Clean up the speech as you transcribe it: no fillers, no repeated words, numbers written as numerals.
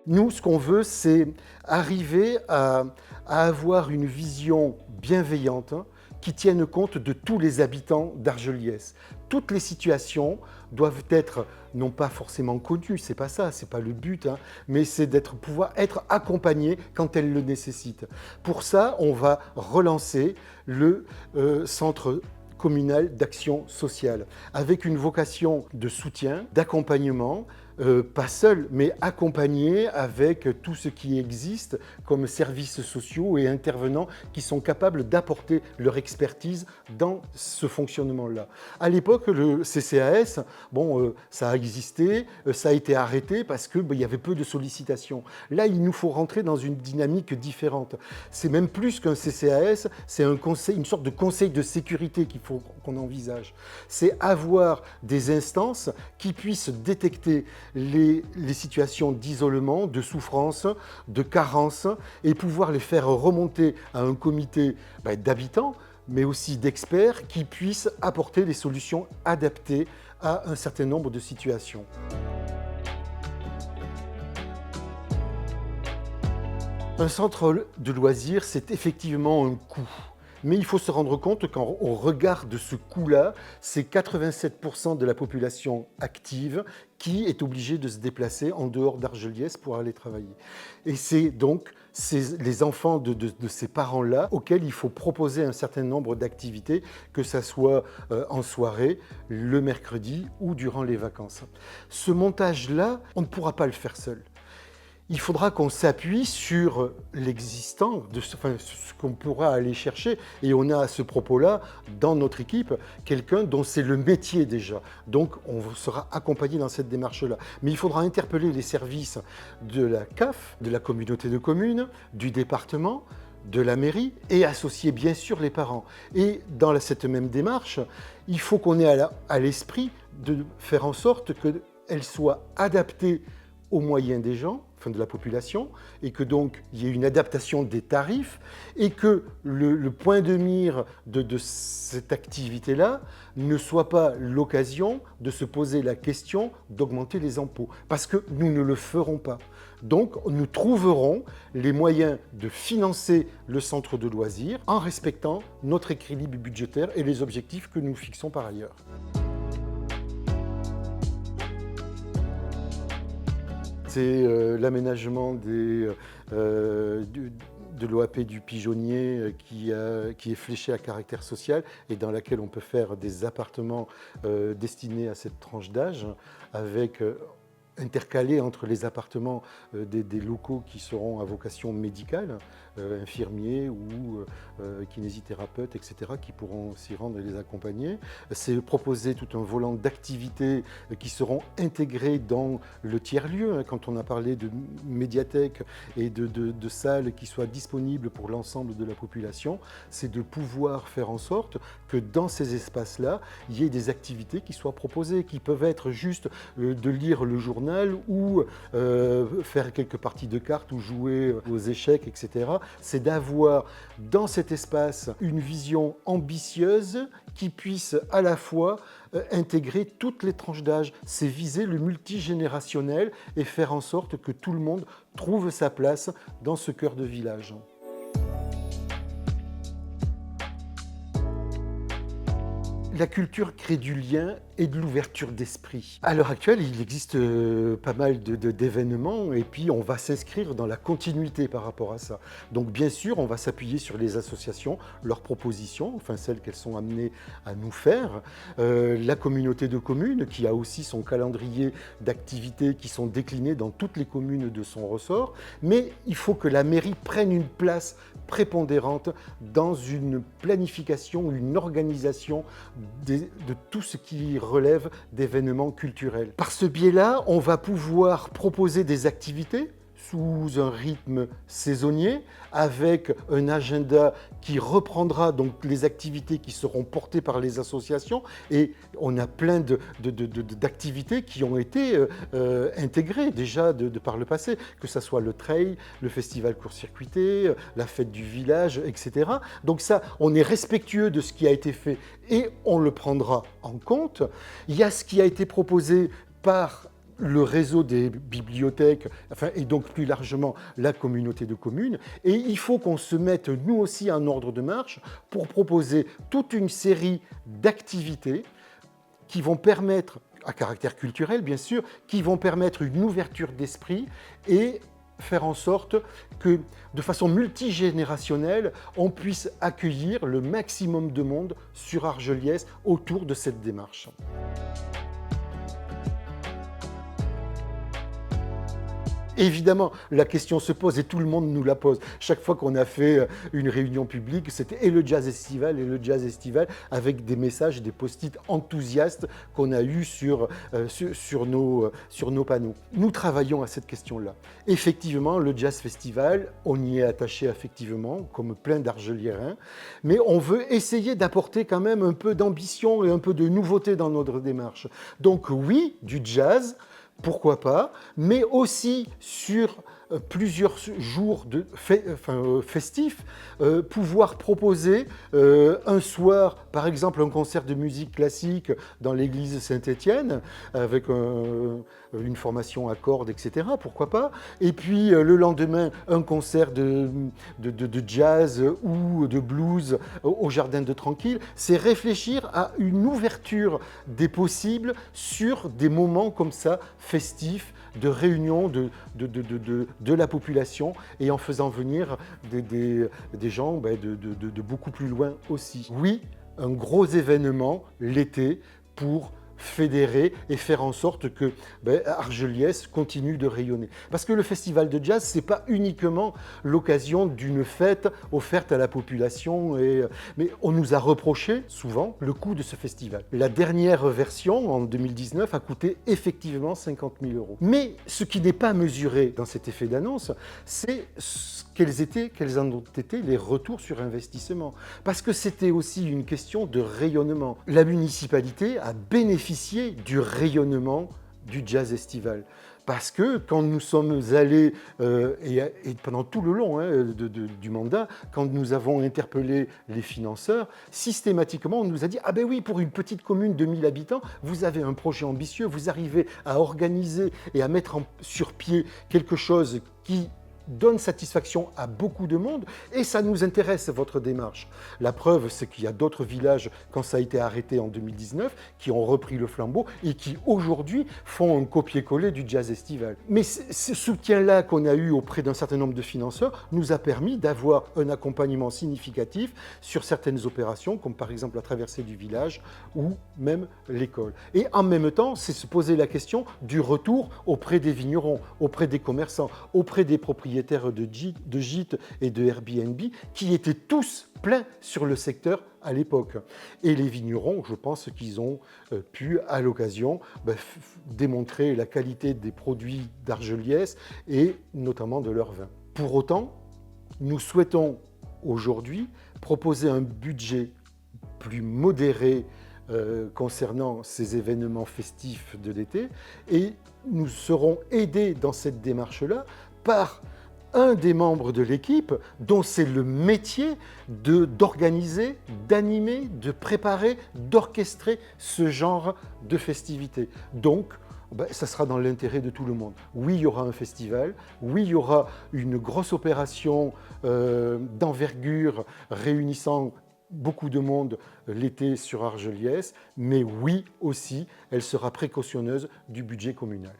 Nous, ce qu'on veut, c'est arriver à avoir une vision bienveillante qui tienne compte de tous les habitants d'Argelliès. Toutes les situations doivent être, non pas forcément connues, c'est pas ça, c'est pas le but, mais c'est pouvoir être accompagnées quand elles le nécessitent. Pour ça, on va relancer le centre communal d'action sociale, avec une vocation de soutien, d'accompagnement, pas seul, mais accompagné avec tout ce qui existe comme services sociaux et intervenants qui sont capables d'apporter leur expertise dans ce fonctionnement-là. À l'époque, le CCAS, ça a existé, ça a été arrêté parce qu'il y avait peu de sollicitations. Là, il nous faut rentrer dans une dynamique différente. C'est même plus qu'un CCAS, c'est une sorte de conseil de sécurité qu'il faut qu'on envisage. C'est avoir des instances qui puissent détecter les situations d'isolement, de souffrance, de carence et pouvoir les faire remonter à un comité d'habitants, mais aussi d'experts qui puissent apporter des solutions adaptées à un certain nombre de situations. Un centre de loisirs, c'est effectivement un coût. Mais il faut se rendre compte qu'au regard de ce coût-là, c'est 87% de la population active qui est obligée de se déplacer en dehors d'Argelliès pour aller travailler. Et c'est donc les enfants de ces parents-là auxquels il faut proposer un certain nombre d'activités, que ce soit en soirée, le mercredi ou durant les vacances. Ce montage-là, on ne pourra pas le faire seul. Il faudra qu'on s'appuie sur l'existant, ce qu'on pourra aller chercher. Et on a à ce propos-là, dans notre équipe, quelqu'un dont c'est le métier déjà. Donc on sera accompagné dans cette démarche-là. Mais il faudra interpeller les services de la CAF, de la communauté de communes, du département, de la mairie et associer bien sûr les parents. Et dans cette même démarche, il faut qu'on ait à l'esprit de faire en sorte qu'elle soit adaptée aux moyens des gens, de la population, et que donc il y ait une adaptation des tarifs et que le point de mire de cette activité-là ne soit pas l'occasion de se poser la question d'augmenter les impôts, parce que nous ne le ferons pas. Donc nous trouverons les moyens de financer le centre de loisirs en respectant notre équilibre budgétaire et les objectifs que nous fixons par ailleurs. C'est l'aménagement de l'OAP du Pigeonnier qui est fléché à caractère social et dans laquelle on peut faire des appartements destinés à cette tranche d'âge avec intercalés entre les appartements des locaux qui seront à vocation médicale, infirmiers ou kinésithérapeutes, etc., qui pourront s'y rendre et les accompagner. C'est proposer tout un volant d'activités qui seront intégrées dans le tiers-lieu. Quand on a parlé de médiathèques et de salles qui soient disponibles pour l'ensemble de la population, c'est de pouvoir faire en sorte que dans ces espaces-là, il y ait des activités qui soient proposées, qui peuvent être juste de lire le journal ou faire quelques parties de cartes ou jouer aux échecs, etc. C'est d'avoir dans cet espace une vision ambitieuse qui puisse à la fois intégrer toutes les tranches d'âge. C'est viser le multigénérationnel et faire en sorte que tout le monde trouve sa place dans ce cœur de village. La culture crée du lien et de l'ouverture d'esprit. À l'heure actuelle, il existe pas mal d'événements et puis on va s'inscrire dans la continuité par rapport à ça. Donc bien sûr, on va s'appuyer sur les associations, leurs propositions, enfin celles qu'elles sont amenées à nous faire. La communauté de communes qui a aussi son calendrier d'activités qui sont déclinées dans toutes les communes de son ressort. Mais il faut que la mairie prenne une place prépondérante dans une planification, une organisation de tout ce qui relève d'événements culturels. Par ce biais-là, on va pouvoir proposer des activités sous un rythme saisonnier, avec un agenda qui reprendra donc les activités qui seront portées par les associations. Et on a plein d'activités qui ont été intégrées déjà par le passé, que ce soit le trail, le festival court-circuité, la fête du village, etc. Donc ça, on est respectueux de ce qui a été fait et on le prendra en compte. Il y a ce qui a été proposé par le réseau des bibliothèques, enfin, et donc plus largement la communauté de communes. Et il faut qu'on se mette nous aussi en ordre de marche pour proposer toute une série d'activités qui vont permettre, à caractère culturel bien sûr, qui vont permettre une ouverture d'esprit et faire en sorte que, de façon multigénérationnelle, on puisse accueillir le maximum de monde sur Argelliès autour de cette démarche. Évidemment, la question se pose et tout le monde nous la pose. Chaque fois qu'on a fait une réunion publique, c'était et le jazz estival, avec des messages, des post-it enthousiastes qu'on a eus sur nos panneaux. Nous travaillons à cette question-là. Effectivement, le jazz festival, on y est attaché effectivement, comme plein d'Argeliérins, mais on veut essayer d'apporter quand même un peu d'ambition et un peu de nouveauté dans notre démarche. Donc oui, du jazz, pourquoi pas, mais aussi sur plusieurs jours festifs, pouvoir proposer un soir, par exemple, un concert de musique classique dans l'église Saint-Étienne, avec une formation à cordes, etc., pourquoi pas, et puis le lendemain, un concert de jazz ou de blues au Jardin de Tranquille. C'est réfléchir à une ouverture des possibles sur des moments comme ça, festifs, de réunion de la population et en faisant venir des gens de beaucoup plus loin aussi. Oui, un gros événement l'été pour fédérer et faire en sorte que Argelliès continue de rayonner. Parce que le festival de jazz, c'est pas uniquement l'occasion d'une fête offerte à la population, mais on nous a reproché souvent le coût de ce festival. La dernière version, en 2019, a coûté effectivement 50 000 €. Mais ce qui n'est pas mesuré dans cet effet d'annonce, c'est quels en ont été les retours sur investissement. Parce que c'était aussi une question de rayonnement. La municipalité a bénéficié du rayonnement du jazz estival. Parce que quand nous sommes allés, et pendant tout le long du mandat, quand nous avons interpellé les financeurs, systématiquement on nous a dit « Ah ben oui, pour une petite commune de 1000 habitants, vous avez un projet ambitieux, vous arrivez à organiser et à mettre sur pied quelque chose qui donne satisfaction à beaucoup de monde et ça nous intéresse, votre démarche. » La preuve, c'est qu'il y a d'autres villages, quand ça a été arrêté en 2019, qui ont repris le flambeau et qui aujourd'hui font un copier-coller du jazz estival. Mais ce soutien-là qu'on a eu auprès d'un certain nombre de financeurs nous a permis d'avoir un accompagnement significatif sur certaines opérations, comme par exemple la traversée du village ou même l'école. Et en même temps, c'est se poser la question du retour auprès des vignerons, auprès des commerçants, auprès des propriétaires de gîtes et de Airbnb qui étaient tous pleins sur le secteur à l'époque. Et les vignerons, je pense qu'ils ont pu, à l'occasion, démontrer la qualité des produits d'Argelliès et notamment de leur vin. Pour autant, nous souhaitons aujourd'hui proposer un budget plus modéré concernant ces événements festifs de l'été et nous serons aidés dans cette démarche-là par un des membres de l'équipe dont c'est le métier d'organiser, d'animer, de préparer, d'orchestrer ce genre de festivités. Donc, ça sera dans l'intérêt de tout le monde. Oui, il y aura un festival, oui, il y aura une grosse opération d'envergure réunissant beaucoup de monde l'été sur Argelliès, mais oui aussi, elle sera précautionneuse du budget communal.